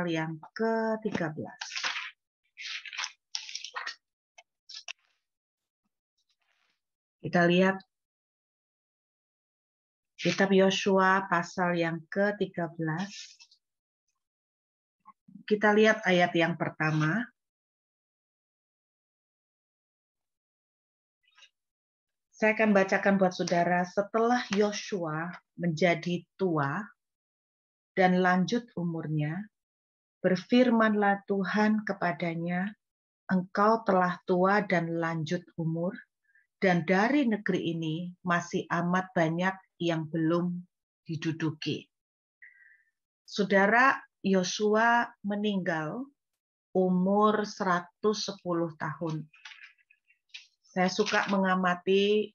pasal yang ke-13. Kita lihat kitab Yosua pasal yang ke-13. Kita lihat ayat yang pertama. Saya akan bacakan buat saudara. Setelah Yosua menjadi tua dan lanjut umurnya, berfirmanlah Tuhan kepadanya, engkau telah tua dan lanjut umur, dan dari negeri ini masih amat banyak yang belum diduduki. Saudara, Yosua meninggal umur 110 tahun. Saya suka mengamati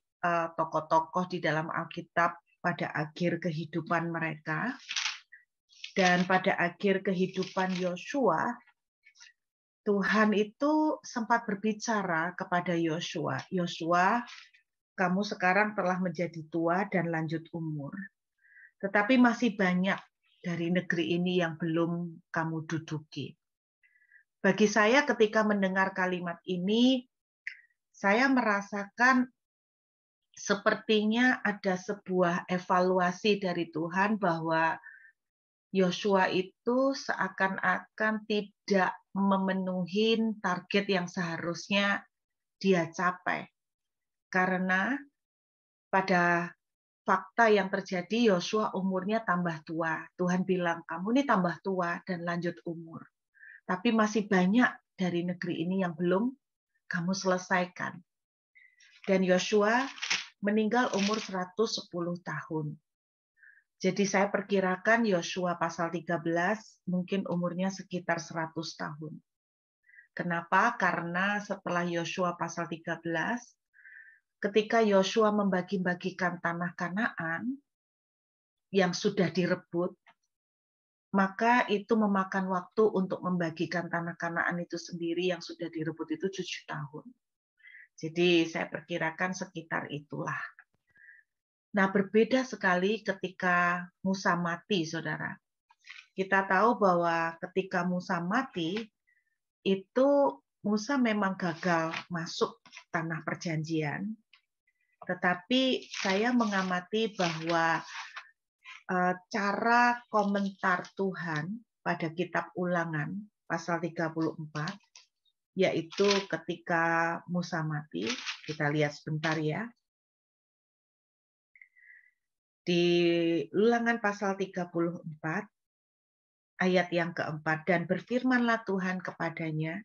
tokoh-tokoh di dalam Alkitab pada akhir kehidupan mereka. Dan pada akhir kehidupan Yosua, Tuhan itu sempat berbicara kepada Yosua. Yosua, kamu sekarang telah menjadi tua dan lanjut umur. Tetapi masih banyak dari negeri ini yang belum kamu duduki. Bagi saya ketika mendengar kalimat ini, saya merasakan sepertinya ada sebuah evaluasi dari Tuhan bahwa Yosua itu seakan-akan tidak memenuhi target yang seharusnya dia capai. Karena pada fakta yang terjadi, Yosua umurnya tambah tua. Tuhan bilang, kamu ini tambah tua dan lanjut umur. Tapi masih banyak dari negeri ini yang belum kamu selesaikan. Dan Yosua meninggal umur 110 tahun. Jadi saya perkirakan Yosua pasal 13 mungkin umurnya sekitar 100 tahun. Kenapa? Karena setelah Yosua pasal 13, ketika Yosua membagi-bagikan tanah Kanaan yang sudah direbut, maka itu memakan waktu untuk membagikan tanah Kanaan itu sendiri yang sudah direbut itu 7 tahun. Jadi saya perkirakan sekitar itulah. Nah, berbeda sekali ketika Musa mati, saudara. Kita tahu bahwa ketika Musa mati, itu Musa memang gagal masuk tanah perjanjian. Tetapi saya mengamati bahwa cara komentar Tuhan pada kitab Ulangan, pasal 34, yaitu ketika Musa mati, kita lihat sebentar ya. Di Ulangan pasal 34, ayat yang keempat, dan berfirmanlah Tuhan kepadanya,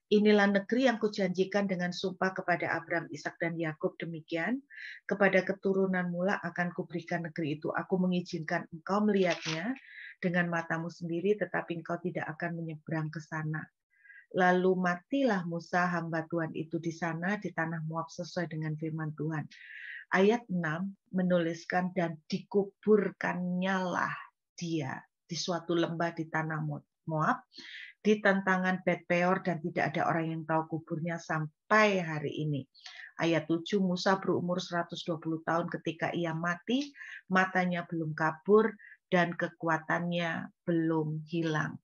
inilah negeri yang kujanjikan dengan sumpah kepada Abraham, Ishak dan Yakub demikian, kepada keturunan mula akan kuberikan negeri itu. Aku mengizinkan engkau melihatnya dengan matamu sendiri, tetapi engkau tidak akan menyeberang ke sana. Lalu matilah Musa hamba Tuhan itu di sana, di tanah Moab sesuai dengan firman Tuhan. Ayat 6 menuliskan, dan dikuburkannyalah dia di suatu lembah di tanah Moab, di tantangan Bet Peor, dan tidak ada orang yang tahu kuburnya sampai hari ini. Ayat 7, Musa berumur 120 tahun ketika ia mati, matanya belum kabur, dan kekuatannya belum hilang.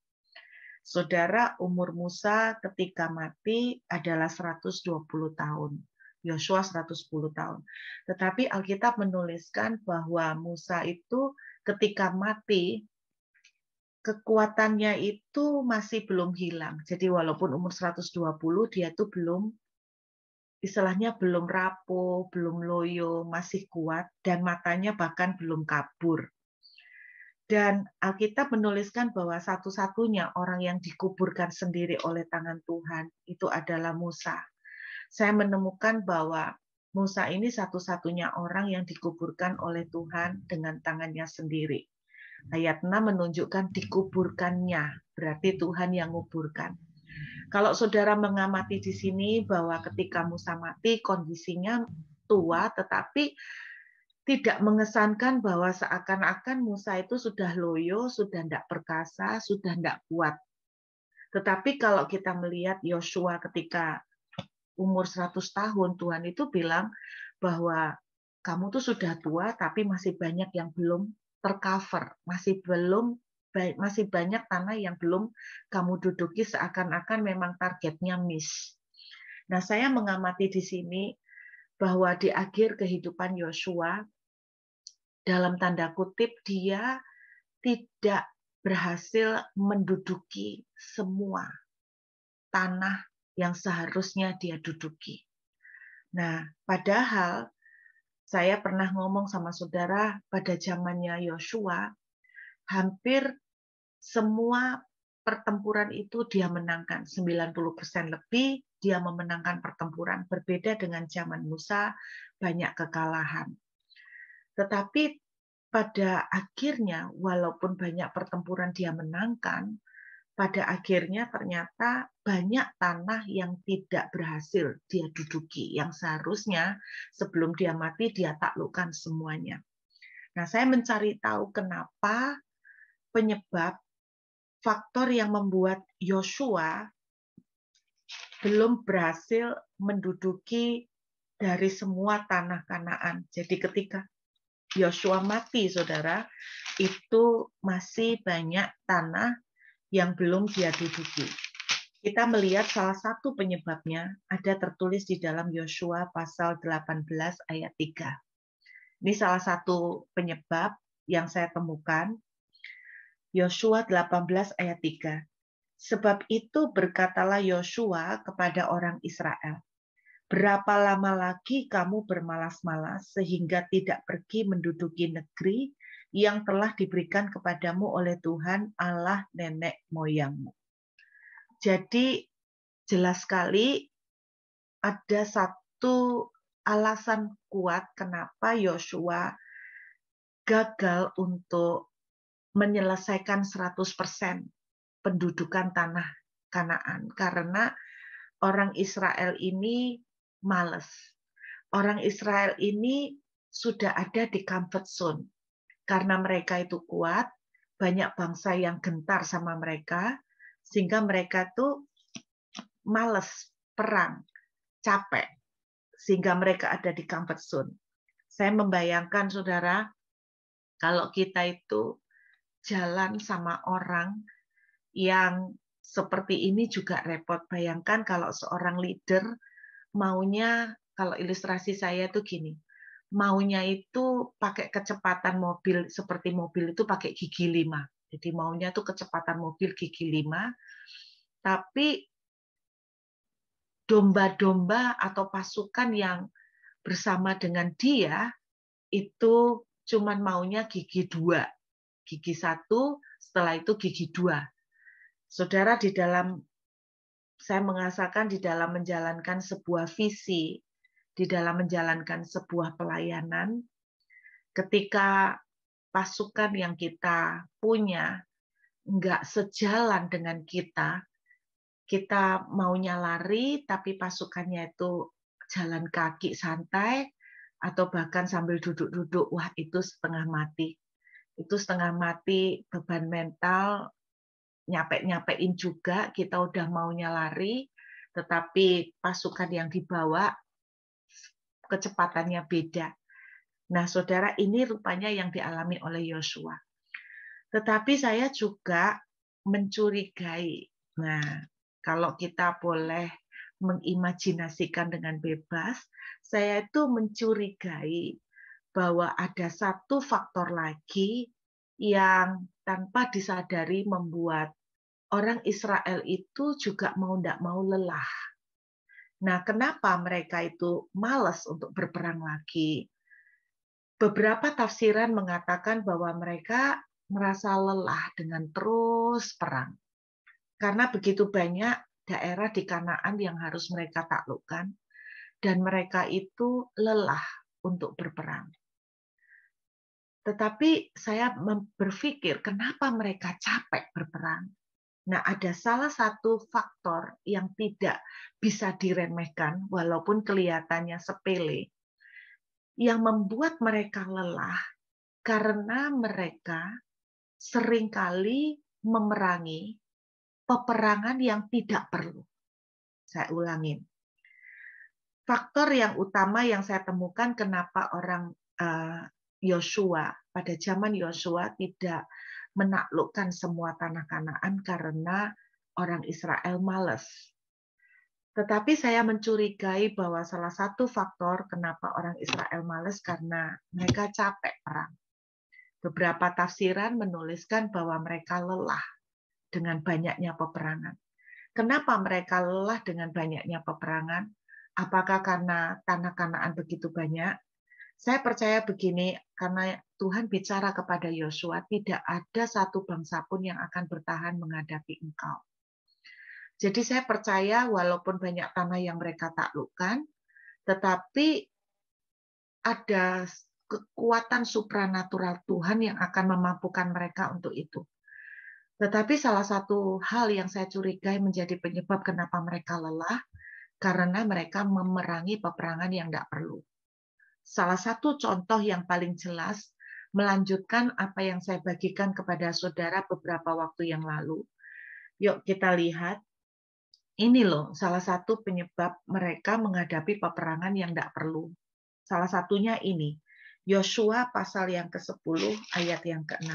Saudara, umur Musa ketika mati adalah 120 tahun. Yosua 110 tahun. Tetapi Alkitab menuliskan bahwa Musa itu ketika mati, kekuatannya itu masih belum hilang. Jadi walaupun umur 120, dia itu belum, istilahnya belum rapuh, belum loyo, masih kuat, dan matanya bahkan belum kabur. Dan Alkitab menuliskan bahwa satu-satunya orang yang dikuburkan sendiri oleh tangan Tuhan itu adalah Musa. Saya menemukan bahwa Musa ini satu-satunya orang yang dikuburkan oleh Tuhan dengan tangannya sendiri. Ayat 6 menunjukkan dikuburkannya, berarti Tuhan yang menguburkan. Kalau saudara mengamati di sini bahwa ketika Musa mati kondisinya tua, tetapi tidak mengesankan bahwa seakan-akan Musa itu sudah loyo, sudah tidak perkasa, sudah tidak kuat. Tetapi kalau kita melihat Yosua ketika umur 100 tahun, Tuhan itu bilang bahwa kamu tuh sudah tua, tapi masih banyak yang belum tercover, masih belum masih banyak tanah yang belum kamu duduki seakan-akan memang targetnya miss. Nah, saya mengamati di sini bahwa di akhir kehidupan Yosua, dalam tanda kutip, dia tidak berhasil menduduki semua tanah yang seharusnya dia duduki. Nah, padahal saya pernah ngomong sama saudara pada zamannya Yosua, hampir semua pertempuran itu dia menangkan. 90% lebih dia memenangkan pertempuran. Berbeda dengan zaman Musa, banyak kekalahan. Tetapi pada akhirnya, walaupun banyak pertempuran dia menangkan, pada akhirnya ternyata banyak tanah yang tidak berhasil dia duduki, yang seharusnya sebelum dia mati dia taklukkan semuanya. Nah, saya mencari tahu kenapa penyebab faktor yang membuat Yosua belum berhasil menduduki dari semua tanah Kanaan. Jadi ketika Yosua mati, saudara, itu masih banyak tanah yang belum dia duduki. Kita melihat salah satu penyebabnya ada tertulis di dalam Yosua pasal 18 ayat 3. Ini salah satu penyebab yang saya temukan. Yosua 18 ayat 3. Sebab itu berkatalah Yosua kepada orang Israel, berapa lama lagi kamu bermalas-malas sehingga tidak pergi menduduki negeri yang telah diberikan kepadamu oleh Tuhan Allah nenek moyangmu. Jadi jelas sekali ada satu alasan kuat kenapa Yosua gagal untuk menyelesaikan 100% pendudukan tanah Kanaan, karena orang Israel ini malas. Orang Israel ini sudah ada di comfort zone. Karena mereka itu kuat, banyak bangsa yang gentar sama mereka, sehingga mereka tuh malas perang, capek, sehingga mereka ada di comfort zone. Saya membayangkan, saudara, kalau kita itu jalan sama orang yang seperti ini juga repot. Bayangkan kalau seorang leader maunya, kalau ilustrasi saya tuh gini, maunya itu pakai kecepatan mobil, seperti mobil itu pakai gigi 5. Jadi maunya tuh kecepatan mobil gigi 5, tapi domba-domba atau pasukan yang bersama dengan dia itu cuman maunya gigi 2. Gigi 1, setelah itu gigi 2. Saudara, di dalam saya mengasakan di dalam menjalankan sebuah visi, di dalam menjalankan sebuah pelayanan, ketika pasukan yang kita punya nggak sejalan dengan kita maunya lari, tapi pasukannya itu jalan kaki santai, atau bahkan sambil duduk-duduk, wah itu setengah mati. Itu setengah mati, beban mental, nyampe-nyampein juga, kita udah maunya lari, tetapi pasukan yang dibawa kecepatannya beda. Nah, saudara, ini rupanya yang dialami oleh Yosua. Tetapi saya juga mencurigai. Nah, kalau kita boleh mengimajinasikan dengan bebas, saya itu mencurigai bahwa ada satu faktor lagi yang tanpa disadari membuat orang Israel itu juga mau tidak mau lelah. Nah, kenapa mereka itu malas untuk berperang lagi? Beberapa tafsiran mengatakan bahwa mereka merasa lelah dengan terus perang. Karena begitu banyak daerah di Kanaan yang harus mereka taklukkan, dan mereka itu lelah untuk berperang. Tetapi saya berpikir, kenapa mereka capek berperang? Nah, ada salah satu faktor yang tidak bisa diremehkan, walaupun kelihatannya sepele, yang membuat mereka lelah karena mereka seringkali memerangi peperangan yang tidak perlu. Saya ulangin. Faktor yang utama yang saya temukan kenapa orang Yosua pada zaman Yosua tidak menaklukkan semua tanah Kanaan karena orang Israel malas. Tetapi saya mencurigai bahwa salah satu faktor kenapa orang Israel malas karena mereka capek perang. Beberapa tafsiran menuliskan bahwa mereka lelah dengan banyaknya peperangan. Kenapa mereka lelah dengan banyaknya peperangan? Apakah karena tanah Kanaan begitu banyak? Saya percaya begini, karena Tuhan bicara kepada Yosua, tidak ada satu bangsa pun yang akan bertahan menghadapi engkau. Jadi saya percaya walaupun banyak tanah yang mereka taklukkan, tetapi ada kekuatan supranatural Tuhan yang akan memampukan mereka untuk itu. Tetapi salah satu hal yang saya curigai menjadi penyebab kenapa mereka lelah, karena mereka memerangi peperangan yang tidak perlu. Salah satu contoh yang paling jelas, melanjutkan apa yang saya bagikan kepada saudara beberapa waktu yang lalu. Yuk kita lihat, ini loh salah satu penyebab mereka menghadapi peperangan yang tidak perlu. Salah satunya ini, Yosua pasal yang ke-10 ayat yang ke-6.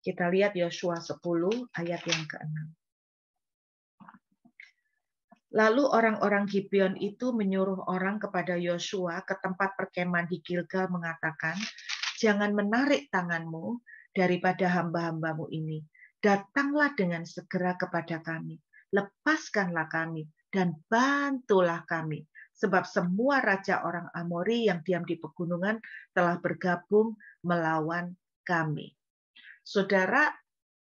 Kita lihat Yosua 10 ayat yang ke-6. Lalu orang-orang Gibeon itu menyuruh orang kepada Yosua ke tempat perkemahan di Gilgal mengatakan, jangan menarik tanganmu daripada hamba-hambamu ini. Datanglah dengan segera kepada kami. Lepaskanlah kami dan bantulah kami. Sebab semua raja orang Amori yang diam di pegunungan telah bergabung melawan kami. Saudara,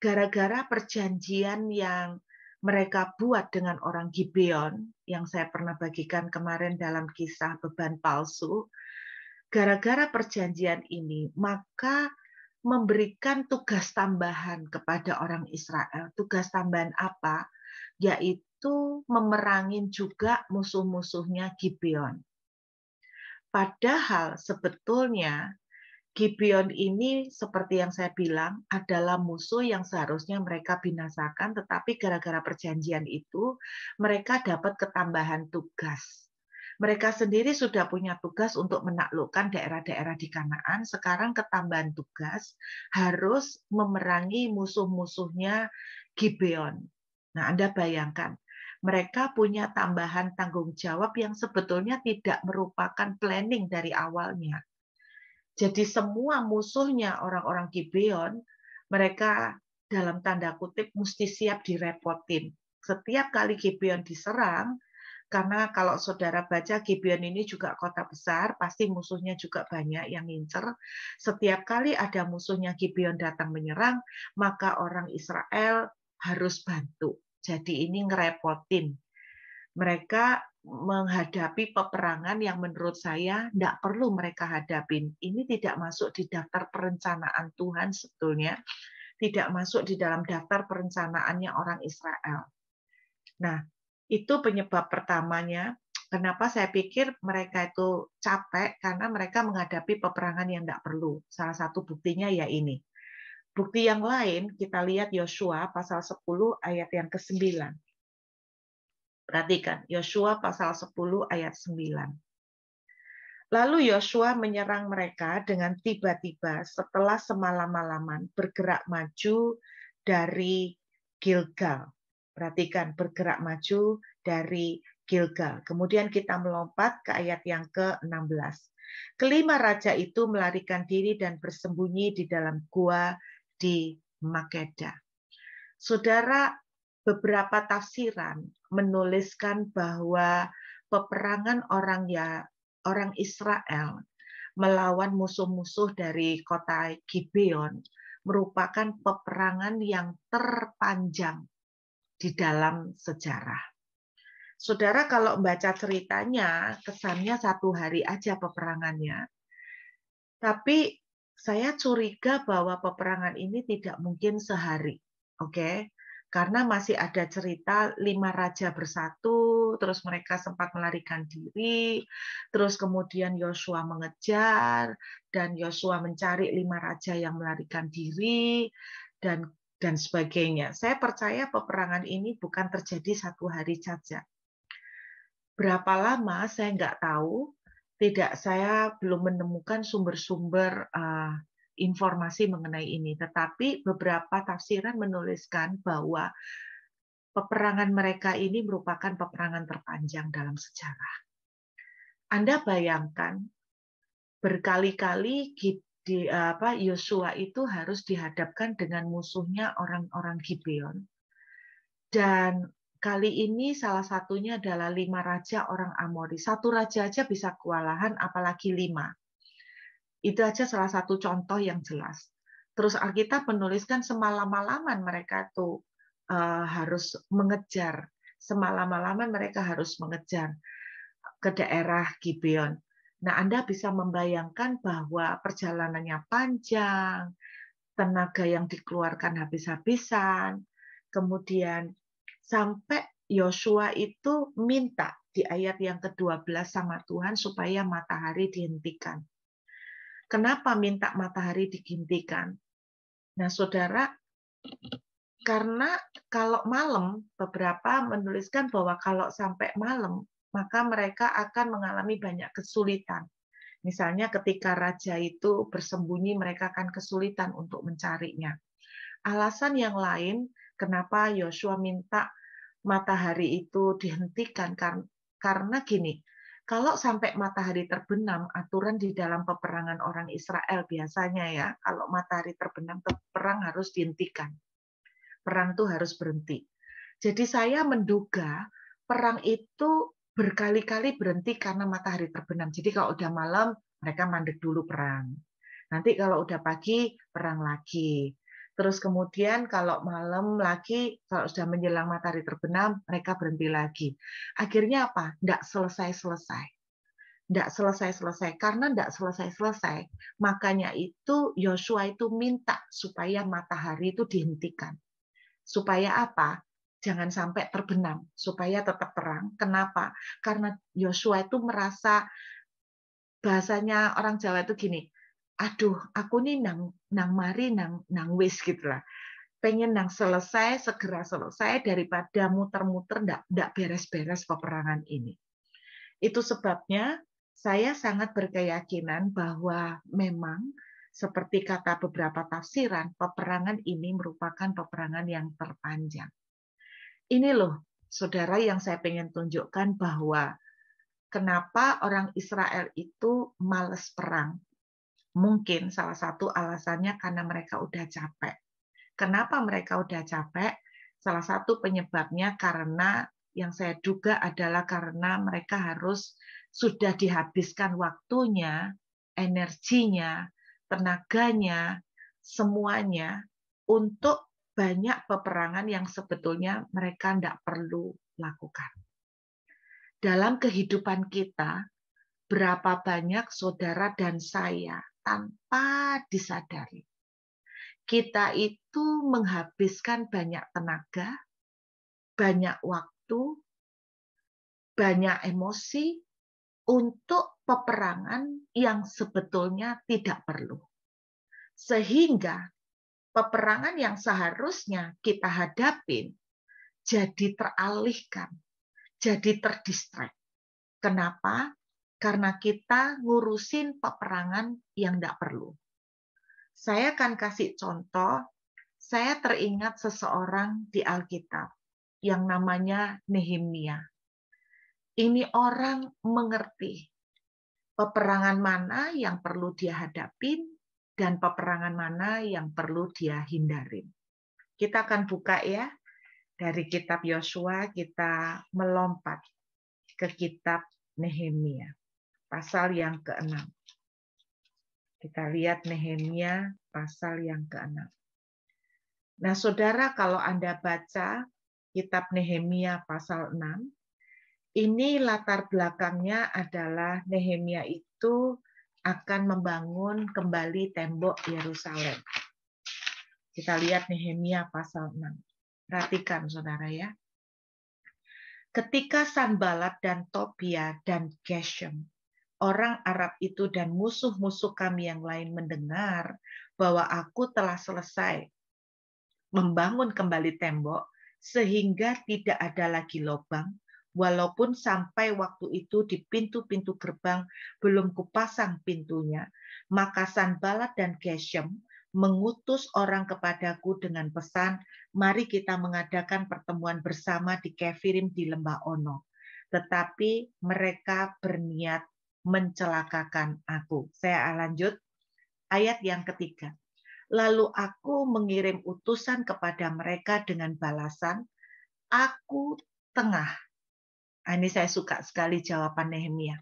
gara-gara perjanjian yang mereka buat dengan orang Gibeon, yang saya pernah bagikan kemarin dalam kisah beban palsu, gara-gara perjanjian ini, maka memberikan tugas tambahan kepada orang Israel. Tugas tambahan apa? Yaitu memerangin juga musuh-musuhnya Gibeon. Padahal sebetulnya Gibeon ini seperti yang saya bilang adalah musuh yang seharusnya mereka binasakan, tetapi gara-gara perjanjian itu mereka dapat ketambahan tugas. Mereka sendiri sudah punya tugas untuk menaklukkan daerah-daerah di Kanaan, sekarang ketambahan tugas harus memerangi musuh-musuhnya Gibeon. Nah, Anda bayangkan, mereka punya tambahan tanggung jawab yang sebetulnya tidak merupakan planning dari awalnya. Jadi semua musuhnya orang-orang Gibeon, mereka dalam tanda kutip mesti siap direpotin. Setiap kali Gibeon diserang, karena kalau saudara baca Gibeon ini juga kota besar, pasti musuhnya juga banyak yang ngincer. Setiap kali ada musuhnya Gibeon datang menyerang, maka orang Israel harus bantu. Jadi ini ngerepotin. Mereka menghadapi peperangan yang menurut saya tidak perlu mereka hadapin. Ini tidak masuk di daftar perencanaan Tuhan sebetulnya, tidak masuk di dalam daftar perencanaannya orang Israel. Nah, itu penyebab pertamanya. Kenapa saya pikir mereka itu capek, karena mereka menghadapi peperangan yang tidak perlu. Salah satu buktinya ya ini. Bukti yang lain, kita lihat Yosua pasal 10 ayat yang ke-9. Perhatikan, Yosua pasal 10 ayat 9. Lalu Yosua menyerang mereka dengan tiba-tiba setelah semalam-malaman bergerak maju dari Gilgal. Perhatikan, bergerak maju dari Gilgal. Kemudian kita melompat ke ayat yang ke-16. Kelima raja itu melarikan diri dan bersembunyi di dalam gua di Makeda. Saudara, beberapa tafsiran menuliskan bahwa peperangan orang Israel melawan musuh-musuh dari kota Gibeon merupakan peperangan yang terpanjang di dalam sejarah. Saudara, kalau membaca ceritanya, kesannya satu hari aja peperangannya. Tapi saya curiga bahwa peperangan ini tidak mungkin sehari. Oke, karena masih ada cerita 5 raja bersatu, terus mereka sempat melarikan diri, terus kemudian Yosua mengejar, dan Yosua mencari 5 raja yang melarikan diri, dan sebagainya. Saya percaya peperangan ini bukan terjadi satu hari saja. Berapa lama saya nggak tahu, saya belum menemukan sumber-sumber informasi mengenai ini, tetapi beberapa tafsiran menuliskan bahwa peperangan mereka ini merupakan peperangan terpanjang dalam sejarah. Anda bayangkan berkali-kali Yosua itu harus dihadapkan dengan musuhnya orang-orang Gibeon. Dan kali ini salah satunya adalah 5 raja orang Amori. 1 raja aja bisa kewalahan, apalagi 5. Itu aja salah satu contoh yang jelas. Terus Alkitab menuliskan semalam-malaman mereka tuh harus mengejar. Semalam-malaman mereka harus mengejar ke daerah Gibeon. Nah, Anda bisa membayangkan bahwa perjalanannya panjang, tenaga yang dikeluarkan habis-habisan, kemudian sampai Yosua itu minta di ayat yang ke-12 sama Tuhan supaya matahari dihentikan. Kenapa minta matahari dihentikan? Nah, saudara, karena kalau malam, beberapa menuliskan bahwa kalau sampai malam, maka mereka akan mengalami banyak kesulitan. Misalnya ketika raja itu bersembunyi, mereka akan kesulitan untuk mencarinya. Alasan yang lain kenapa Yosua minta matahari itu dihentikan, karena gini, kalau sampai matahari terbenam, aturan di dalam peperangan orang Israel biasanya ya, kalau matahari terbenam, perang harus dihentikan. Perang itu harus berhenti. Jadi saya menduga perang itu berkali-kali berhenti karena matahari terbenam. Jadi kalau udah malam, mereka mandek dulu perang. Nanti kalau udah pagi, perang lagi. Terus kemudian kalau malam lagi, kalau sudah menjelang matahari terbenam, mereka berhenti lagi. Akhirnya apa? Nggak selesai-selesai. Nggak selesai-selesai. Karena nggak selesai-selesai, makanya itu Yosua itu minta supaya matahari itu dihentikan. Supaya apa? Jangan sampai terbenam, supaya tetap terang. Kenapa? Karena Yosua itu merasa, bahasanya orang Jawa itu gini, aduh, aku nih nang mari nang wis gitu lah. Pengen nang selesai, segera selesai, daripada muter-muter ndak beres-beres peperangan ini. Itu sebabnya saya sangat berkeyakinan bahwa memang seperti kata beberapa tafsiran, peperangan ini merupakan peperangan yang terpanjang. Ini loh, saudara, yang saya pengen tunjukkan bahwa kenapa orang Israel itu malas perang. Mungkin salah satu alasannya karena mereka udah capek. Kenapa mereka udah capek? Salah satu penyebabnya karena yang saya duga adalah karena mereka harus sudah dihabiskan waktunya, energinya, tenaganya, semuanya untuk banyak peperangan yang sebetulnya mereka tidak perlu lakukan. Dalam kehidupan kita, berapa banyak saudara dan saya tanpa disadari, kita itu menghabiskan banyak tenaga, banyak waktu, banyak emosi untuk peperangan yang sebetulnya tidak perlu. Sehingga peperangan yang seharusnya kita hadapin jadi teralihkan, jadi terdistract. Kenapa? Karena kita ngurusin peperangan yang tidak perlu. Saya akan kasih contoh, saya teringat seseorang di Alkitab yang namanya Nehemia. Ini orang mengerti peperangan mana yang perlu dia hadapin dan peperangan mana yang perlu dia hindarin. Kita akan buka ya, dari kitab Yosua kita melompat ke kitab Nehemia, pasal yang ke-6. Kita lihat Nehemia pasal yang ke-6. Nah, saudara, kalau Anda baca kitab Nehemia pasal 6, ini latar belakangnya adalah Nehemia itu akan membangun kembali tembok Yerusalem. Kita lihat Nehemia pasal 6. Perhatikan, saudara ya. Ketika Sanbalat dan Tobia dan Geshem, orang Arab itu dan musuh-musuh kami yang lain mendengar bahwa aku telah selesai membangun kembali tembok sehingga tidak ada lagi lubang, Walaupun sampai waktu itu di pintu-pintu gerbang belum kupasang pintunya, maka Sanballat dan Geshem mengutus orang kepadaku dengan pesan, mari kita mengadakan pertemuan bersama di Kefirim di Lembah Ono. Tetapi mereka berniat mencelakakan aku. Saya lanjut, ayat yang ketiga. Lalu aku mengirim utusan kepada mereka dengan balasan, aku tengah. Ini saya suka sekali jawaban Nehemia.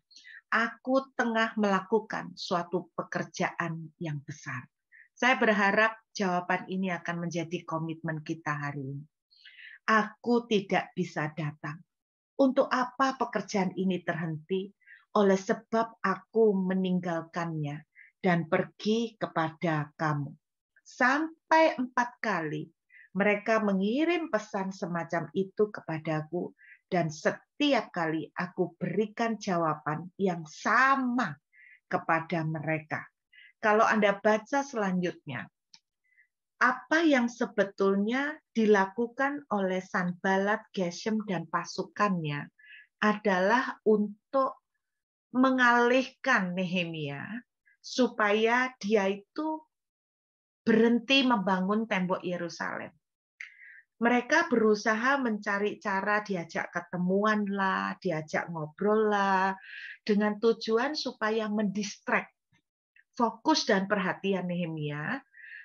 Aku tengah melakukan suatu pekerjaan yang besar. Saya berharap jawaban ini akan menjadi komitmen kita hari ini. Aku tidak bisa datang. Untuk apa pekerjaan ini terhenti? Oleh sebab aku meninggalkannya dan pergi kepada kamu. Sampai 4 kali mereka mengirim pesan semacam itu kepadaku, dan setiap kali aku berikan jawaban yang sama kepada mereka. Kalau Anda baca selanjutnya, apa yang sebetulnya dilakukan oleh Sanballat, Geshem, dan pasukannya adalah untuk mengalihkan Nehemia supaya dia itu berhenti membangun tembok Yerusalem. Mereka berusaha mencari cara, diajak ketemuan lah, diajak ngobrol lah, dengan tujuan supaya mendistract fokus dan perhatian Nehemia,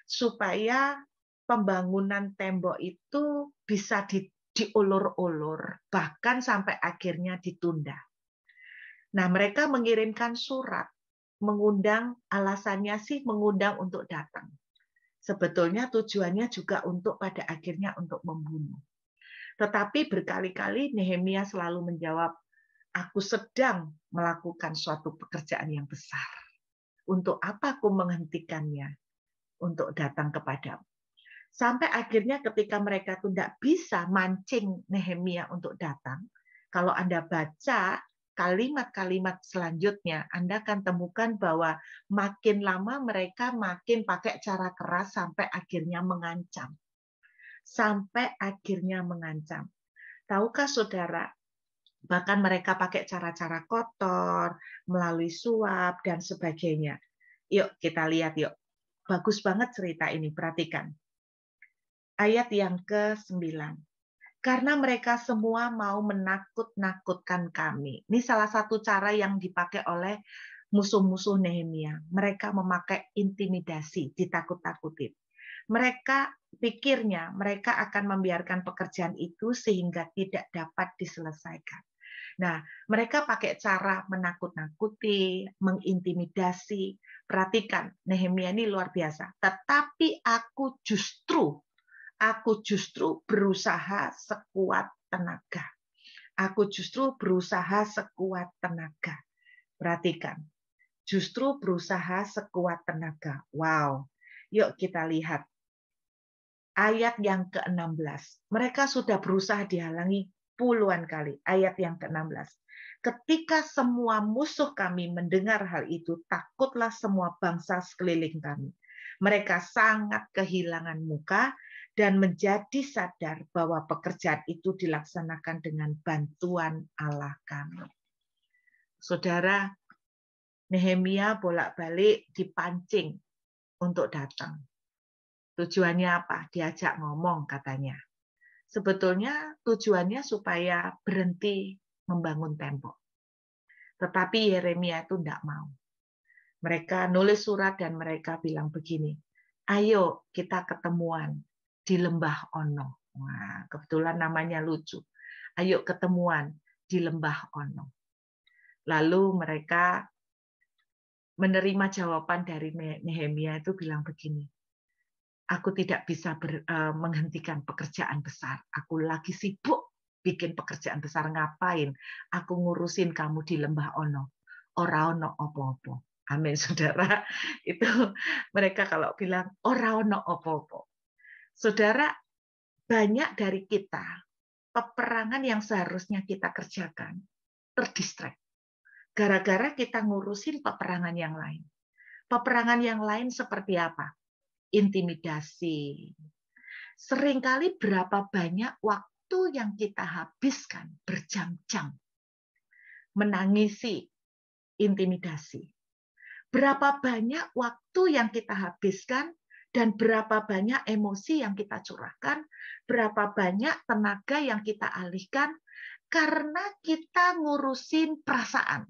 supaya pembangunan tembok itu bisa diulur-ulur, bahkan sampai akhirnya ditunda. Nah, mereka mengirimkan surat, mengundang, alasannya sih mengundang untuk datang. Sebetulnya tujuannya juga untuk pada akhirnya untuk membunuh. Tetapi berkali-kali Nehemia selalu menjawab, aku sedang melakukan suatu pekerjaan yang besar. Untuk apa aku menghentikannya? Untuk datang kepadamu. Sampai akhirnya ketika mereka itu tidak bisa mancing Nehemia untuk datang, kalau Anda baca kalimat-kalimat selanjutnya, Anda akan temukan bahwa makin lama mereka makin pakai cara keras sampai akhirnya mengancam. Sampai akhirnya mengancam. Tahukah saudara, bahkan mereka pakai cara-cara kotor, melalui suap, dan sebagainya. Yuk kita lihat yuk. Bagus banget cerita ini, perhatikan. Ayat yang ke-9. Karena mereka semua mau menakut-nakutkan kami. Ini salah satu cara yang dipakai oleh musuh-musuh Nehemia. Mereka memakai intimidasi, ditakut-takutin. Mereka pikirnya mereka akan membiarkan pekerjaan itu sehingga tidak dapat diselesaikan. Nah, mereka pakai cara menakut-nakuti, mengintimidasi. Perhatikan, Nehemia ini luar biasa. Tetapi aku justru berusaha sekuat tenaga. Aku justru berusaha sekuat tenaga. Perhatikan, justru berusaha sekuat tenaga. Wow. Yuk kita lihat. Ayat yang ke-16. Mereka sudah berusaha dihalangi puluhan kali. Ayat yang ke-16. Ketika semua musuh kami mendengar hal itu, takutlah semua bangsa sekeliling kami. Mereka sangat kehilangan muka dan menjadi sadar bahwa pekerjaan itu dilaksanakan dengan bantuan Allah kami. Saudara, Nehemia bolak-balik dipancing untuk datang. Tujuannya apa? Diajak ngomong katanya. Sebetulnya tujuannya supaya berhenti membangun tembok. Tetapi Yeremia itu tidak mau. Mereka nulis surat dan mereka bilang begini, ayo kita ketemuan di Lembah Ono. Nah, kebetulan namanya lucu. Ayo ketemuan di Lembah Ono. Lalu mereka menerima jawaban dari Nehemia itu bilang begini, aku tidak bisa menghentikan pekerjaan besar. Aku lagi sibuk bikin pekerjaan besar. Ngapain? Aku ngurusin kamu di Lembah Ono. Ora ono opo-opo. Amin, saudara. Itu mereka kalau bilang ora ono opo-opo. Saudara, banyak dari kita, peperangan yang seharusnya kita kerjakan, terdistract. Gara-gara kita ngurusin peperangan yang lain. Peperangan yang lain seperti apa? Intimidasi. Seringkali berapa banyak waktu waktu yang kita habiskan berjam-jam menangisi intimidasi. Berapa banyak waktu yang kita habiskan dan berapa banyak emosi yang kita curahkan, berapa banyak tenaga yang kita alihkan karena kita ngurusin perasaan.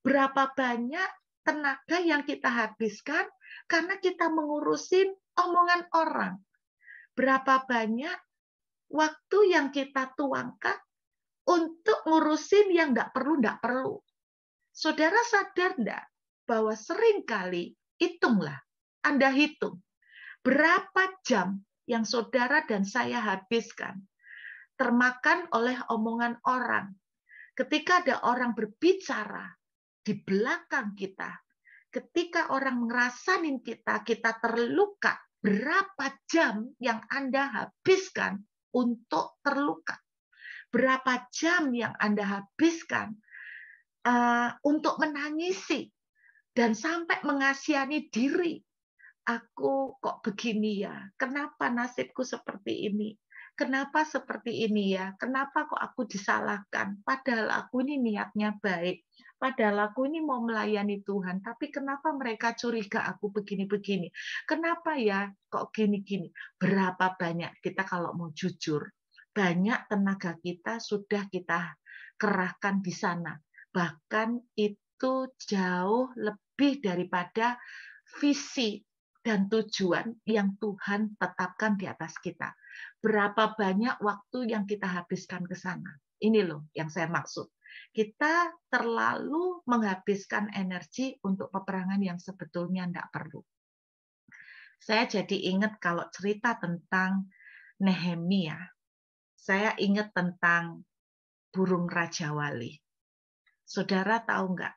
Berapa banyak tenaga yang kita habiskan karena kita mengurusin omongan orang. Berapa banyak waktu yang kita tuangkan untuk ngurusin yang enggak perlu. Saudara sadar enggak bahwa seringkali, hitunglah, Anda hitung, berapa jam yang saudara dan saya habiskan termakan oleh omongan orang. Ketika ada orang berbicara di belakang kita, ketika orang ngerasain kita, kita terluka, berapa jam yang Anda habiskan untuk terluka? Berapa jam yang Anda habiskan untuk menangisi dan sampai mengasihani diri? Aku kok begini ya? Kenapa nasibku seperti ini? Kenapa seperti ini ya? Kenapa kok aku disalahkan? Padahal aku ini niatnya baik. Padahal aku ini mau melayani Tuhan. Tapi kenapa mereka curiga aku begini-begini? Kenapa ya kok gini-gini? Berapa banyak kita kalau mau jujur, banyak tenaga kita sudah kita kerahkan di sana. Bahkan itu jauh lebih daripada visi dan tujuan yang Tuhan tetapkan di atas kita. Berapa banyak waktu yang kita habiskan ke sana. Ini loh yang saya maksud. Kita terlalu menghabiskan energi untuk peperangan yang sebetulnya tidak perlu. Saya jadi ingat kalau cerita tentang Nehemia. Saya ingat tentang burung Raja Wali. Saudara tahu nggak?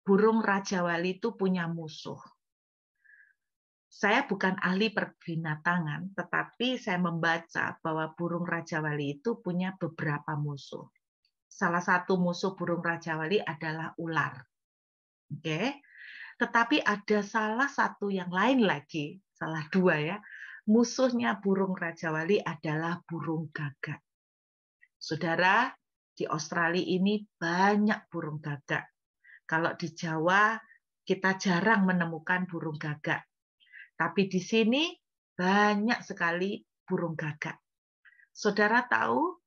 Burung Raja Wali itu punya musuh. Saya bukan ahli perbinatangan, tetapi saya membaca bahwa burung Raja Wali itu punya beberapa musuh. Salah satu musuh burung Raja Wali adalah ular. Oke. Tetapi ada salah satu yang lain lagi, salah dua ya. Musuhnya burung Raja Wali adalah burung gagak. Saudara, di Australia ini banyak burung gagak. Kalau di Jawa kita jarang menemukan burung gagak. Tapi di sini banyak sekali burung gagak. Saudara tahu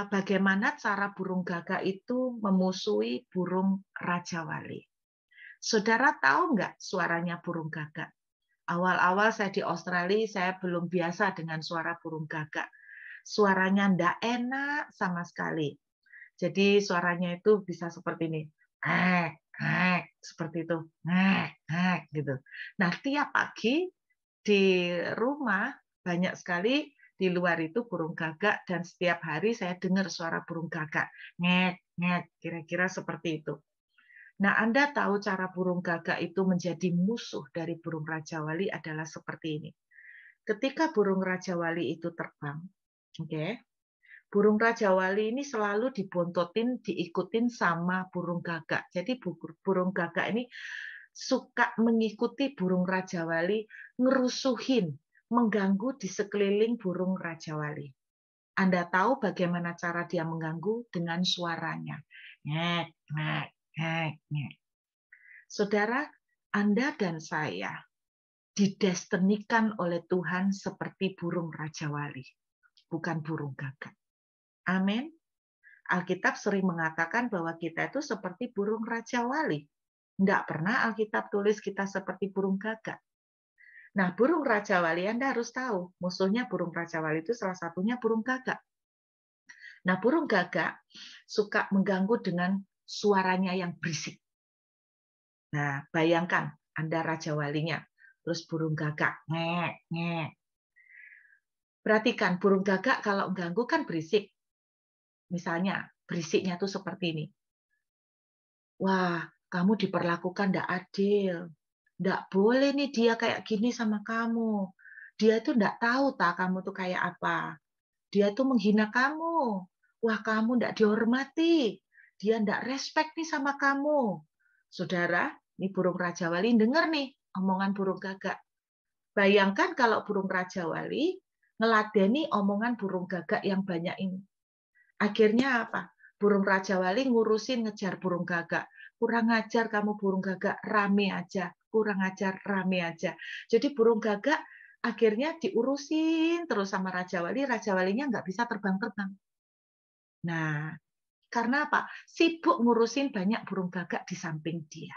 bagaimana cara burung gagak itu memusuhi burung Raja Wali? Saudara tahu nggak suaranya burung gagak? Awal-awal saya di Australia, saya belum biasa dengan suara burung gagak. Suaranya ndak enak sama sekali. Jadi suaranya itu bisa seperti ini. Seperti itu, gitu. Nah, tiap pagi di rumah banyak sekali di luar itu burung gagak dan setiap hari saya dengar suara burung gagak, kira-kira seperti itu. Nah, Anda tahu cara burung gagak itu menjadi musuh dari burung Raja Wali adalah seperti ini. Ketika burung Raja Wali itu terbang, burung Raja Wali ini selalu dibontotin, diikutin sama burung gagak. Jadi burung gagak ini suka mengikuti burung Raja Wali, ngerusuhin, mengganggu di sekeliling burung Raja Wali. Anda tahu bagaimana cara dia mengganggu? Dengan suaranya. Saudara, Anda dan saya didestinikan oleh Tuhan seperti burung Raja Wali, bukan burung gagak. Amin. Alkitab sering mengatakan bahwa kita itu seperti burung Raja Wali. Tidak pernah Alkitab tulis kita seperti burung gagak. Nah, burung Raja Wali Anda harus tahu, musuhnya burung Raja Wali itu salah satunya burung gagak. Nah, burung gagak suka mengganggu dengan suaranya yang berisik. Nah, bayangkan Anda Raja Walinya, terus burung gagak, ngek. Perhatikan, burung gagak kalau mengganggu kan berisik. Misalnya, berisiknya tuh seperti ini. Wah, kamu diperlakukan tidak adil. Tidak boleh nih dia kayak gini sama kamu. Dia itu tidak tahu kamu tuh kayak apa. Dia tuh menghina kamu. Wah, kamu tidak dihormati. Dia tidak respect nih sama kamu. Saudara, ini burung Raja Wali dengar nih omongan burung gagak. Bayangkan kalau burung Raja Wali ngeladeni omongan burung gagak yang banyak ini. Akhirnya apa? Burung Raja Wali ngurusin ngejar burung gagak. Kurang ajar kamu burung gagak, rame aja. Kurang ajar, rame aja. Jadi burung gagak akhirnya diurusin terus sama Raja Wali. Raja Walinya nggak bisa terbang-terbang. Nah, karena apa? Sibuk ngurusin banyak burung gagak di samping dia.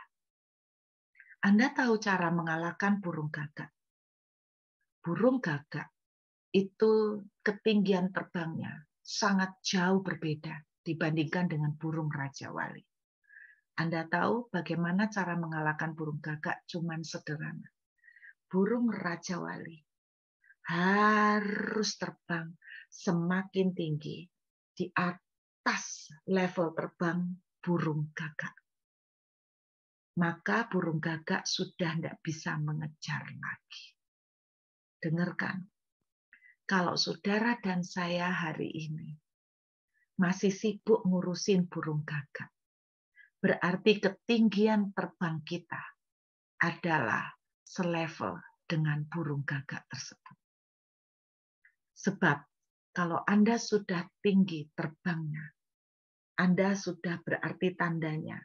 Anda tahu cara mengalahkan burung gagak? Burung gagak itu ketinggian terbangnya sangat jauh berbeda dibandingkan dengan burung Raja Wali. Anda tahu bagaimana cara mengalahkan burung gagak? Cuman sederhana. Burung Raja Wali harus terbang semakin tinggi di atas level terbang burung gagak. Maka burung gagak sudah tidak bisa mengejar lagi. Dengarkan, kalau saudara dan saya hari ini masih sibuk ngurusin burung gagak, berarti ketinggian terbang kita adalah selevel dengan burung gagak tersebut. Sebab kalau Anda sudah tinggi terbangnya, Anda sudah berarti tandanya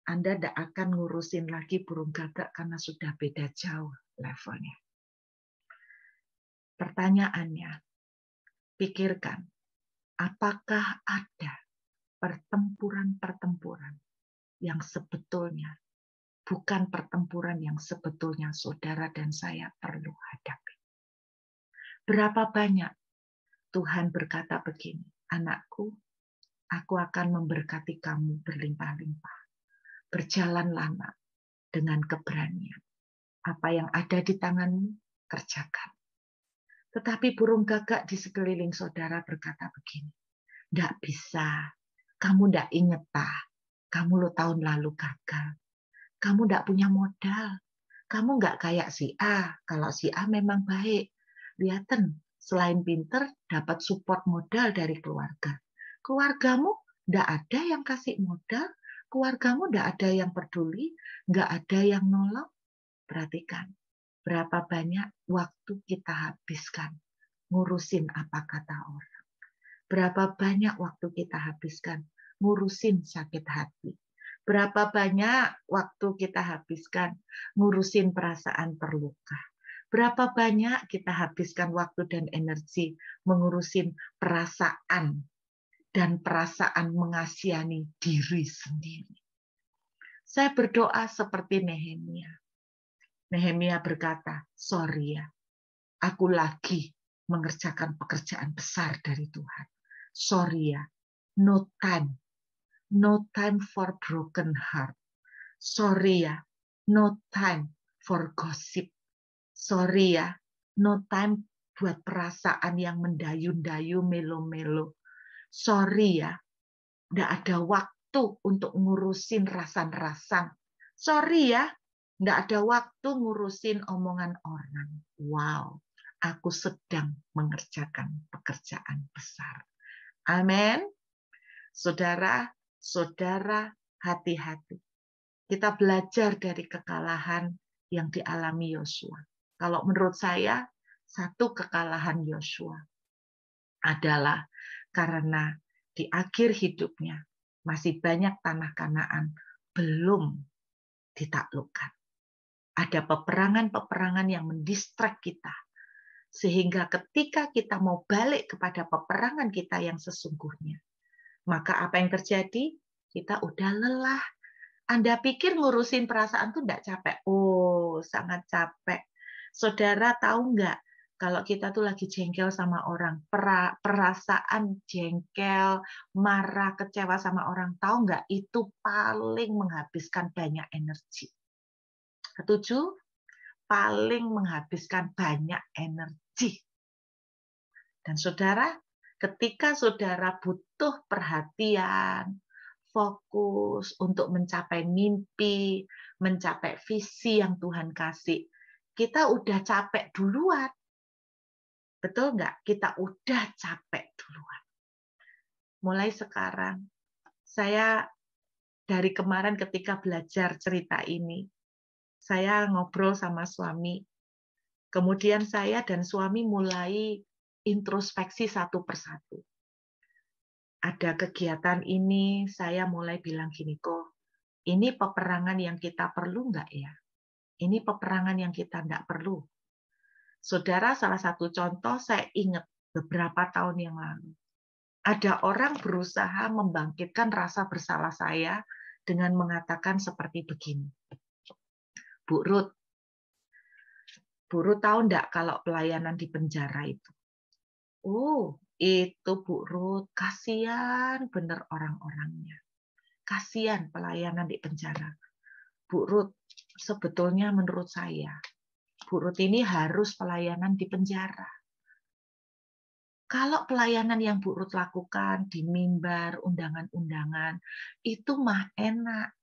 Anda tidak akan ngurusin lagi burung gagak karena sudah beda jauh levelnya. Pertanyaannya, pikirkan, apakah ada pertempuran-pertempuran yang sebetulnya bukan pertempuran yang sebetulnya saudara dan saya perlu hadapi? Berapa banyak Tuhan berkata begini, anakku, aku akan memberkati kamu berlimpah-limpah. Berjalanlah nak, dengan keberanian. Apa yang ada di tanganmu, kerjakan. Tetapi burung gagak di sekeliling saudara berkata begini, tidak bisa, kamu tidak inget kamu lo tahun lalu gagal, kamu tidak punya modal, kamu nggak kayak si A, kalau si A memang baik, lihaten, selain pinter, dapat support modal dari keluarga. Keluargamu tidak ada yang kasih modal, keluargamu tidak ada yang peduli, nggak ada yang nolong. Perhatikan, berapa banyak waktu kita habiskan ngurusin apa kata orang. Berapa banyak waktu kita habiskan ngurusin sakit hati. Berapa banyak waktu kita habiskan ngurusin perasaan terluka. Berapa banyak kita habiskan waktu dan energi mengurusin perasaan dan perasaan mengasihani diri sendiri. Saya berdoa seperti Nehemia. Nehemia berkata, sorry ya, aku lagi mengerjakan pekerjaan besar dari Tuhan. Sorry ya, no time for broken heart. Sorry ya, no time for gossip. Sorry ya, no time buat perasaan yang mendayu-dayu, melo-melo. Sorry ya, nggak ada waktu untuk ngurusin rasan-rasan. Sorry ya, nggak ada waktu ngurusin omongan orang. Wow, aku sedang mengerjakan pekerjaan besar. Amin. Saudara, hati-hati. Kita belajar dari kekalahan yang dialami Yosua. Kalau menurut saya, satu kekalahan Yosua adalah karena di akhir hidupnya masih banyak tanah Kanaan belum ditaklukkan. Ada peperangan-peperangan yang mendistrak kita. Sehingga ketika kita mau balik kepada peperangan kita yang sesungguhnya, maka apa yang terjadi? Kita udah lelah. Anda pikir ngurusin perasaan itu enggak capek? Oh, sangat capek. Saudara tahu enggak, kalau kita tuh lagi jengkel sama orang, perasaan jengkel, marah, kecewa sama orang, tahu enggak? Itu paling menghabiskan banyak energi. Setuju? Paling menghabiskan banyak energi. Dan saudara, ketika saudara butuh perhatian, fokus untuk mencapai mimpi, mencapai visi yang Tuhan kasih, kita udah capek duluan. Betul nggak? Kita udah capek duluan. Mulai sekarang, saya dari kemarin ketika belajar cerita ini, saya ngobrol sama suami. Kemudian saya dan suami mulai introspeksi satu persatu. Ada kegiatan ini, saya mulai bilang gini kok, ini peperangan yang kita perlu nggak ya? Ini peperangan yang kita nggak perlu. Saudara, salah satu contoh saya ingat beberapa tahun yang lalu. Ada orang berusaha membangkitkan rasa bersalah saya dengan mengatakan seperti begini. Bu Ruth tahu enggak kalau pelayanan di penjara itu? Oh, itu Bu Ruth, kasihan bener orang-orangnya. Kasihan pelayanan di penjara. Bu Ruth, sebetulnya menurut saya, Bu Ruth ini harus pelayanan di penjara. Kalau pelayanan yang Bu Ruth lakukan di mimbar, undangan-undangan, itu mah enak.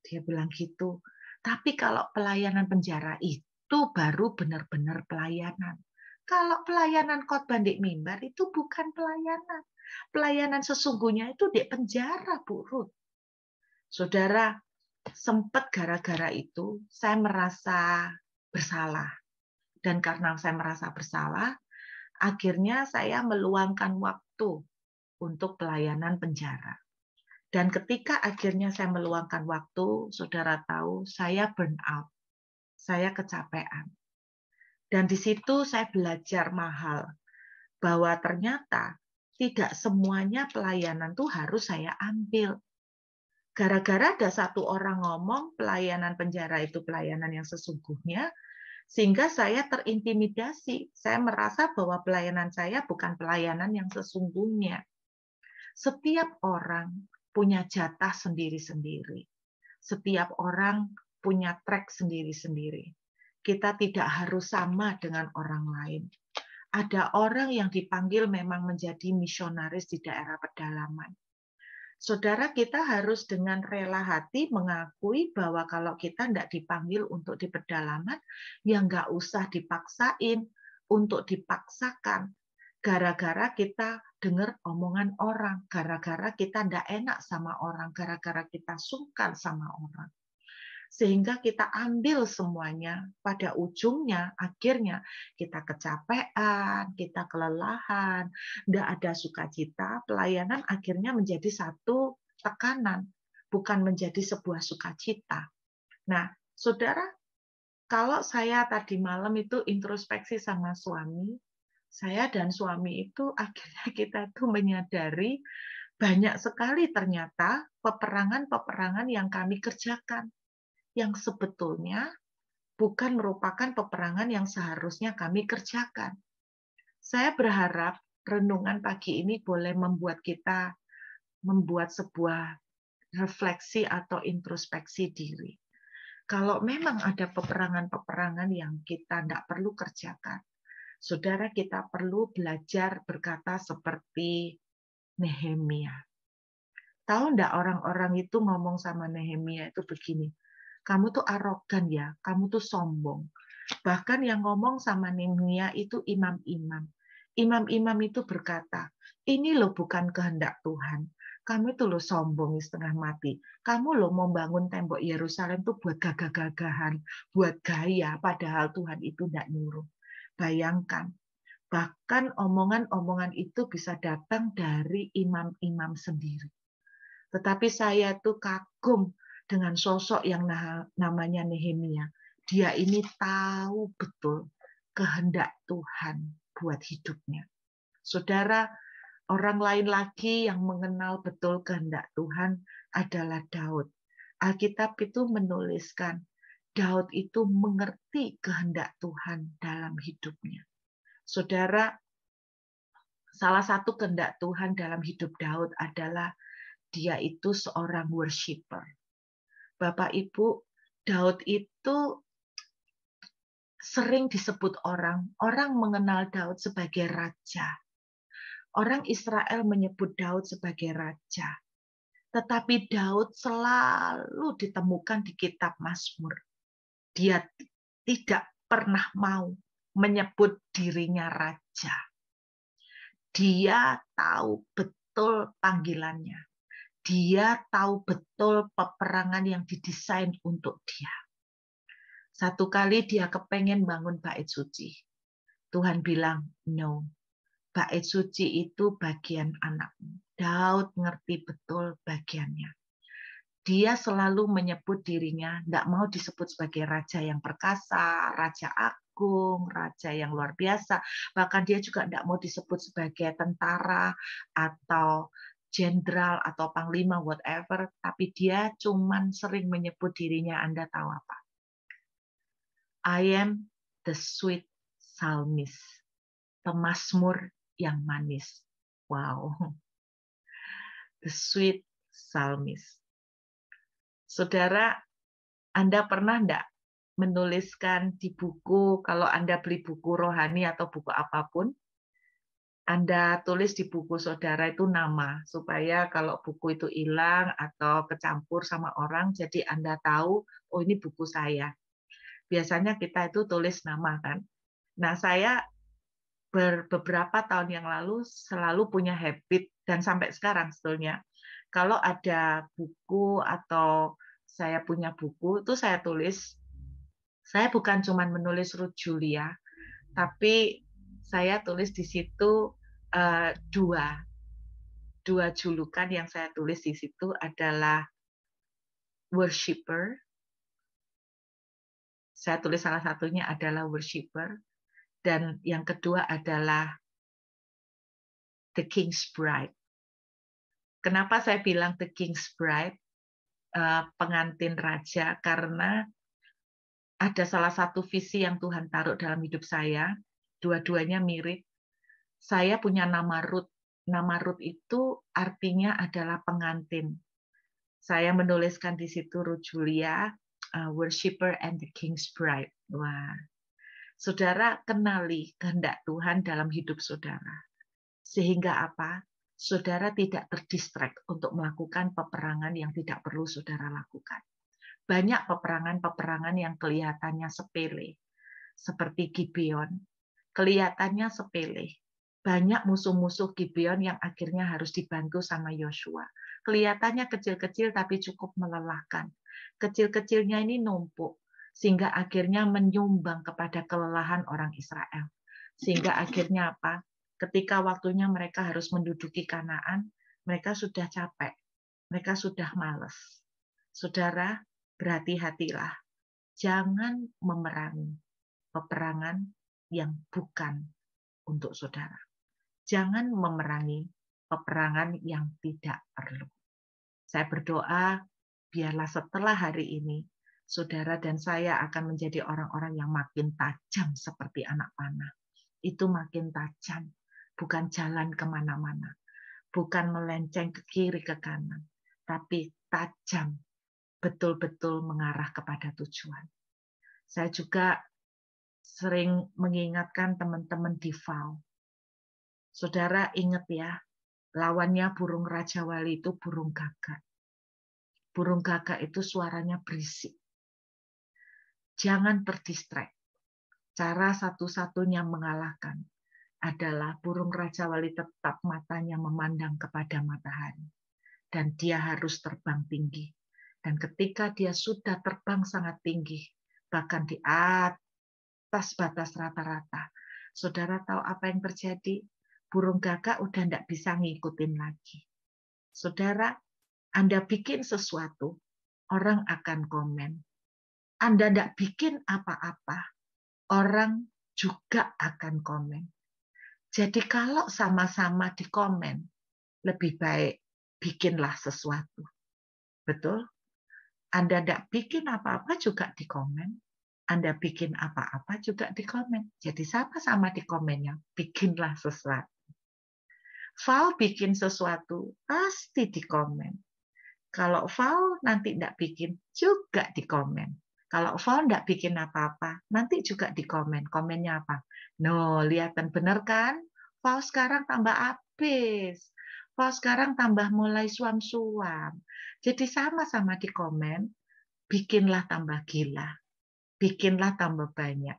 Dia bilang gitu. Tapi kalau pelayanan penjara itu baru benar-benar pelayanan. Kalau pelayanan khotbah di mimbar itu bukan pelayanan. Pelayanan sesungguhnya itu di penjara, Bu Ruth. Saudara, sempat gara-gara itu saya merasa bersalah. Dan karena saya merasa bersalah, akhirnya saya meluangkan waktu untuk pelayanan penjara. Dan ketika akhirnya saya meluangkan waktu, saudara tahu, saya burn out. Saya kecapean. Dan di situ saya belajar mahal. Bahwa ternyata tidak semuanya pelayanan itu harus saya ambil. Gara-gara ada satu orang ngomong pelayanan penjara itu pelayanan yang sesungguhnya, sehingga saya terintimidasi. Saya merasa bahwa pelayanan saya bukan pelayanan yang sesungguhnya. Setiap orang punya jatah sendiri-sendiri. Setiap orang punya track sendiri-sendiri. Kita tidak harus sama dengan orang lain. Ada orang yang dipanggil memang menjadi misionaris di daerah pedalaman. Saudara, kita harus dengan rela hati mengakui bahwa kalau kita tidak dipanggil untuk di pedalaman, ya nggak usah dipaksain untuk dipaksakan. Gara-gara kita dengar omongan orang, gara-gara kita tidak enak sama orang, gara-gara kita sungkan sama orang. Sehingga kita ambil semuanya, pada ujungnya, akhirnya kita kecapean, kita kelelahan, tidak ada sukacita, pelayanan akhirnya menjadi satu tekanan, bukan menjadi sebuah sukacita. Nah, saudara, kalau saya tadi malam itu introspeksi sama suami, saya dan suami itu akhirnya kita itu menyadari banyak sekali ternyata peperangan-peperangan yang kami kerjakan, yang sebetulnya bukan merupakan peperangan yang seharusnya kami kerjakan. Saya berharap renungan pagi ini boleh membuat kita membuat sebuah refleksi atau introspeksi diri. Kalau memang ada peperangan-peperangan yang kita tidak perlu kerjakan, saudara, kita perlu belajar berkata seperti Nehemia. Tahu enggak orang-orang itu ngomong sama Nehemia itu begini, kamu tuh arogan ya, kamu tuh sombong. Bahkan yang ngomong sama Nehemia itu imam-imam. Imam-imam itu berkata, ini loh bukan kehendak Tuhan. Kamu itu loh sombong setengah mati. Kamu loh mau bangun tembok Yerusalem tuh buat gagah-gagahan, buat gaya, padahal Tuhan itu tidak nyuruh. Bayangkan, bahkan omongan-omongan itu bisa datang dari imam-imam sendiri. Tetapi saya tuh kagum dengan sosok yang namanya Nehemia. Dia ini tahu betul kehendak Tuhan buat hidupnya. Saudara, orang lain lagi yang mengenal betul kehendak Tuhan adalah Daud. Alkitab itu menuliskan, Daud itu mengerti kehendak Tuhan dalam hidupnya. Saudara, salah satu kehendak Tuhan dalam hidup Daud adalah dia itu seorang worshiper. Bapak Ibu, Daud itu sering disebut orang mengenal Daud sebagai raja. Orang Israel menyebut Daud sebagai raja. Tetapi Daud selalu ditemukan di kitab Mazmur. Dia tidak pernah mau menyebut dirinya raja. Dia tahu betul panggilannya. Dia tahu betul peperangan yang didesain untuk dia. Satu kali dia kepengen bangun bait suci. Tuhan bilang, no, bait suci itu bagian anakmu. Daud ngerti betul bagiannya. Dia selalu menyebut dirinya, tidak mau disebut sebagai raja yang perkasa, raja agung, raja yang luar biasa. Bahkan dia juga tidak mau disebut sebagai tentara atau jenderal atau panglima, whatever. Tapi dia cuman sering menyebut dirinya, Anda tahu apa? I am the sweet psalmist, pemazmur yang manis. Wow, the sweet psalmist. Saudara, Anda pernah enggak menuliskan di buku, kalau Anda beli buku rohani atau buku apapun, Anda tulis di buku saudara itu nama, supaya kalau buku itu hilang atau kecampur sama orang, jadi Anda tahu, oh ini buku saya. Biasanya kita itu tulis nama kan. Nah, saya beberapa tahun yang lalu selalu punya habit, dan sampai sekarang sebetulnya, kalau ada buku atau saya punya buku, itu saya tulis. Saya bukan cuma menulis Ruth Julia, tapi saya tulis di situ dua julukan yang saya tulis di situ adalah worshipper. Saya tulis salah satunya adalah worshipper, dan yang kedua adalah the King's Bride. Kenapa saya bilang the King's Bride, pengantin raja? Karena ada salah satu visi yang Tuhan taruh dalam hidup saya, dua-duanya mirip. Saya punya nama Ruth. Nama Ruth itu artinya adalah pengantin. Saya menuliskan di situ Ruth Julia, worshipper and the King's Bride. Wah, saudara kenali kehendak Tuhan dalam hidup saudara. Sehingga apa? Saudara tidak terdistract untuk melakukan peperangan yang tidak perlu saudara lakukan. Banyak peperangan-peperangan yang kelihatannya sepele, seperti Gibeon, kelihatannya sepele. Banyak musuh-musuh Gibeon yang akhirnya harus dibantu sama Yosua. Kelihatannya kecil-kecil tapi cukup melelahkan. Kecil-kecilnya ini numpuk, sehingga akhirnya menyumbang kepada kelelahan orang Israel. Sehingga akhirnya apa? Ketika waktunya mereka harus menduduki Kanaan, mereka sudah capek, mereka sudah malas. Saudara, berhati-hatilah, jangan memerangi peperangan yang bukan untuk saudara. Jangan memerangi peperangan yang tidak perlu. Saya berdoa, biarlah setelah hari ini, saudara dan saya akan menjadi orang-orang yang makin tajam seperti anak panah. Itu makin tajam, bukan jalan kemana-mana, bukan melenceng ke kiri ke kanan, tapi tajam, betul-betul mengarah kepada tujuan. Saya juga sering mengingatkan teman-teman di VAU. Saudara ingat ya, lawannya burung Raja Wali itu burung gagak. Burung gagak itu suaranya berisik. Jangan terdistract. Cara satu-satunya mengalahkan adalah burung Raja Wali tetap matanya memandang kepada matahari. Dan dia harus terbang tinggi. Dan ketika dia sudah terbang sangat tinggi, bahkan di atas batas rata-rata, saudara tahu apa yang terjadi? Burung gagak udah tidak bisa ngikutin lagi. Saudara, Anda bikin sesuatu, orang akan komen. Anda tidak bikin apa-apa, orang juga akan komen. Jadi kalau sama-sama di komen, lebih baik bikinlah sesuatu. Betul? Anda tidak bikin apa-apa juga di komen. Anda bikin apa-apa juga di komen. Jadi sama-sama di komennya, bikinlah sesuatu. Val bikin sesuatu, pasti di komen. Kalau Val nanti tidak bikin, juga di komen. Kalau Val tidak bikin apa-apa, nanti juga di komen. Komennya apa? No, lihatan bener kan? Val sekarang tambah habis. Val sekarang tambah mulai suam-suam. Jadi sama-sama di komen, bikinlah tambah gila. Bikinlah tambah banyak.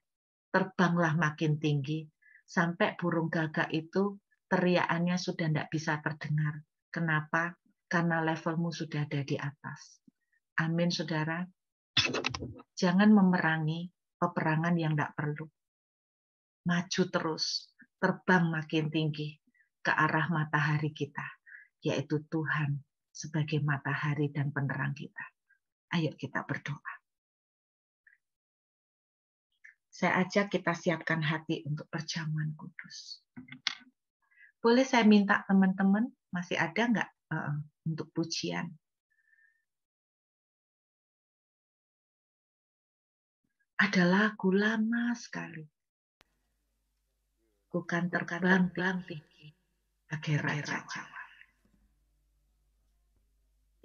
Terbanglah makin tinggi. Sampai burung gagak itu teriakannya sudah tidak bisa terdengar. Kenapa? Karena levelmu sudah ada di atas. Amin, saudara. Jangan memerangi peperangan yang tidak perlu. Maju terus. terbang makin tinggi ke arah matahari kita, yaitu Tuhan sebagai matahari dan penerang kita. Ayo kita berdoa. Saya ajak kita siapkan hati untuk perjamuan kudus. Boleh saya minta teman-teman, masih ada nggak untuk pujian? Ada lagu lama sekali. Bukan terbang tinggi, bagai raja.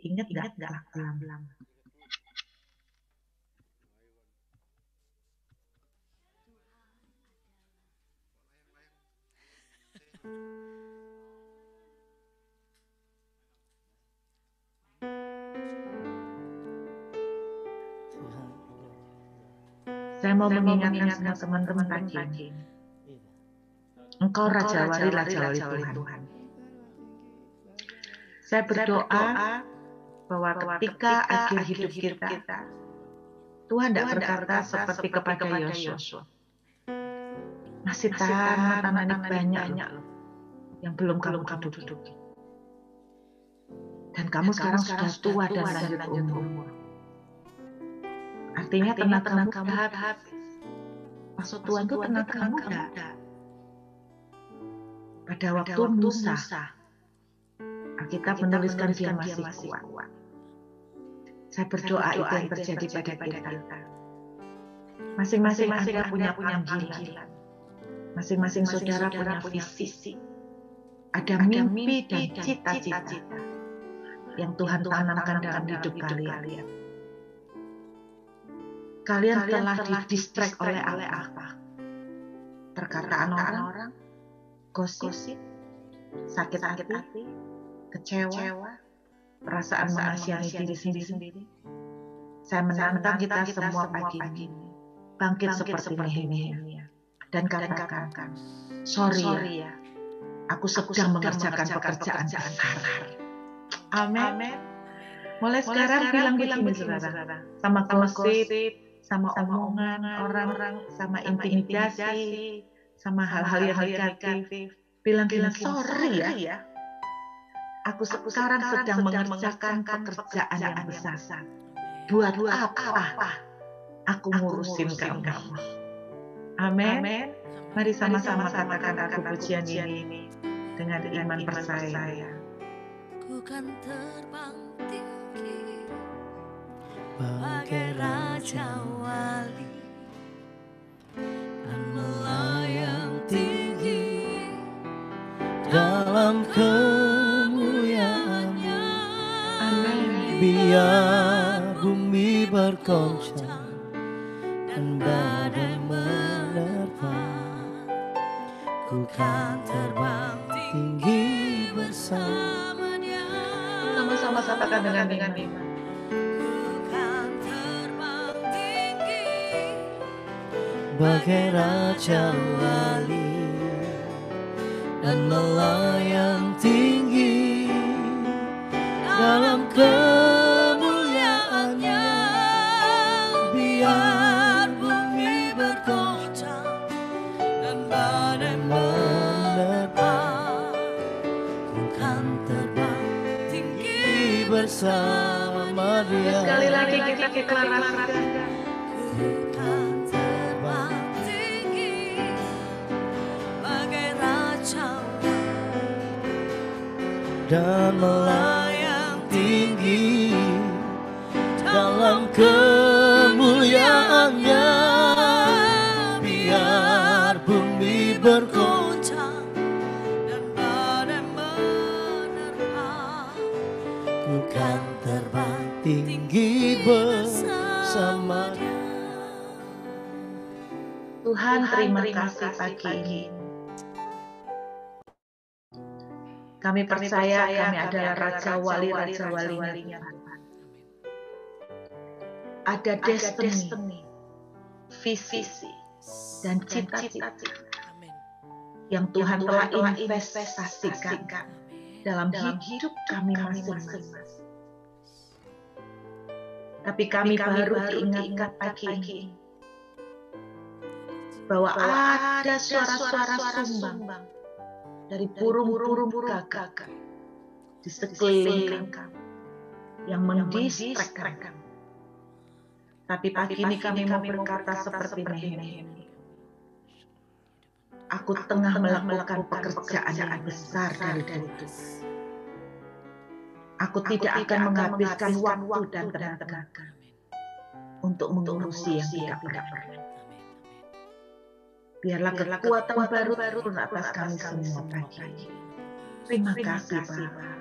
Ingat nggak lagu lama? Saya mau mengingatkan semua teman-teman pagi ini. Engkau Raja Wali Tuhan. Saya berdoa bahwa ketika akhir hidup kita, Tuhan tidak berkata seperti kepada Yosua. Masih tanah banyak loh yang belum kamu duduki. Dan kamu sekarang sudah tua dan lanjut umur. Artinya tenaga kamu habis. Maksud Tuhan itu tenaga muda. Pada waktu Musa, Alkitab menuliskan dia masih kuat. Saya berdoa itu yang terjadi pada kita. Masing-masing Anda punya panggilan. Masing-masing saudara punya visi. Ada mimpi dan cita-cita yang Tuhan tanamkan dalam hidup kalian. Kalian telah didistract oleh apa? Perkataan orang, gosip, sakit hati, kecewa, perasaan mengasihani diri sendiri. Saya menantang kita semua pagi ini bangkit seperti Nehemia dan katakan, sorry ya, aku sedang mengerjakan pekerjaan besar. Amin. Mulai sekarang bilang saudara, sama gosip, sama omongan orang, sama intimidasi, sama hal-hal yang negatif. Bilang sorry ya. Aku sekarang sedang mengerjakan pekerjaan yang besar. Buat apa aku ngurusin kamu? Amin. Mari sama-sama katakan aku pujian ini dengan iman percaya. Ku kan terbang tinggi bagai Raja Wali dan melayang tinggi dalam kemuliaannya. Amin. Biar bumi bergoncang dan badai menerpa, ku kan terbang tinggi bersama Dia. Sama-sama katakan dengan iman. Ku kan terbang tinggi bagai Raja Wali dan melayang tinggi dalam kemuliaannya. Biar bumi bergoncang dan badai menerpa, ku kan terbang tinggi bersama Dia. Sekali lagi kita deklarasikan. Ku kan terbang tinggi bagai Raja dan melayang tinggi dalam kemuliaannya. Biar bumi bergoncang dan badai menerpa, ku kan terbang tinggi bersama Dia. Tuhan terima kasih pagi ini. Kami percaya kami adalah Raja Wali-Walinya Tuhan. Ada destiny, visi, dan cita-cita yang Tuhan telah investasikan dalam hidup kami masing-masing. Tapi kami baru diingatkan pagi ini bahwa ada suara-suara sumbang dari burung-burung gagak di sekeliling kami yang mendistract kami. Tapi pagi ini kami mau berkata seperti Nehemia. Aku tengah melakukan pekerjaan yang besar dari Tuhan. Aku tidak akan menghabiskan waktu dan tenaga untuk mengurusi yang tidak perlu. Biarlah kekuatan baru turun atas kami semua pagi. Terima kasih, Bapak.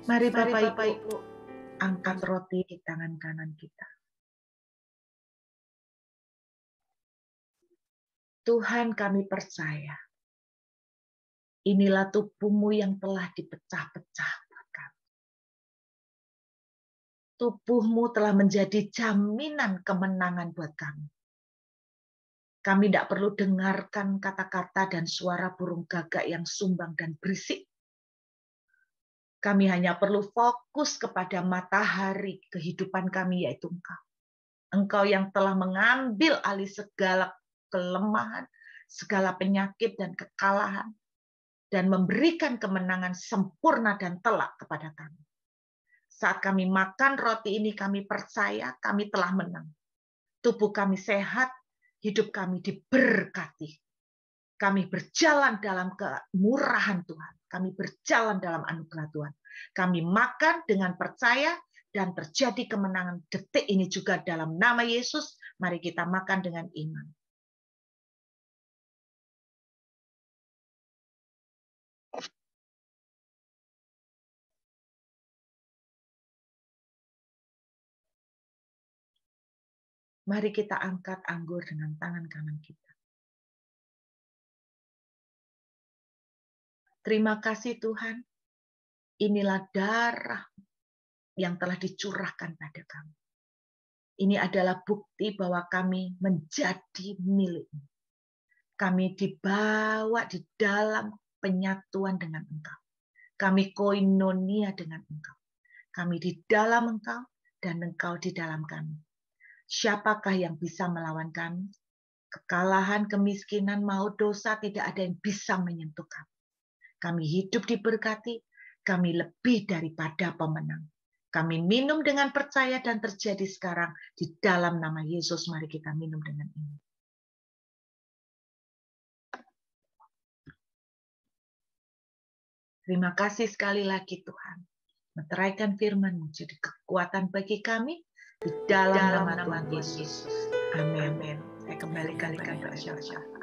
Mari Bapak Ibu, angkat roti di tangan kanan kita. Tuhan, kami percaya, inilah tubuh-Mu yang telah dipecah-pecah buat kami. Tubuh-Mu telah menjadi jaminan kemenangan buat kami. Kami tidak perlu dengarkan kata-kata dan suara burung gagak yang sumbang dan berisik. Kami hanya perlu fokus kepada matahari kehidupan kami, yaitu Engkau. Engkau yang telah mengambil alih segala kelemahan, segala penyakit dan kekalahan, dan memberikan kemenangan sempurna dan telak kepada kami. Saat kami makan roti ini, kami percaya kami telah menang. Tubuh kami sehat, hidup kami diberkati. Kami berjalan dalam kemurahan Tuhan. Kami berjalan dalam anugerah Tuhan. Kami makan dengan percaya dan terjadi kemenangan detik ini juga dalam nama Yesus. Mari kita makan dengan iman. Mari kita angkat anggur dengan tangan kanan kita. Terima kasih Tuhan. Inilah darah yang telah dicurahkan pada kami. Ini adalah bukti bahwa kami menjadi milik-Mu. Kami dibawa di dalam penyatuan dengan Engkau. Kami koinonia dengan Engkau. Kami di dalam Engkau dan Engkau di dalam kami. Siapakah yang bisa melawan kami? Kekalahan, kemiskinan, maut, dosa, tidak ada yang bisa menyentuh kami. Kami hidup diberkati, kami lebih daripada pemenang. Kami minum dengan percaya dan terjadi sekarang di dalam nama Yesus. Mari kita minum dengan ini. Terima kasih sekali lagi Tuhan. Meteraikan firman-Mu jadi kekuatan bagi kami di dalam nama Yesus. Amin. Saya kembalikan kepada siapa.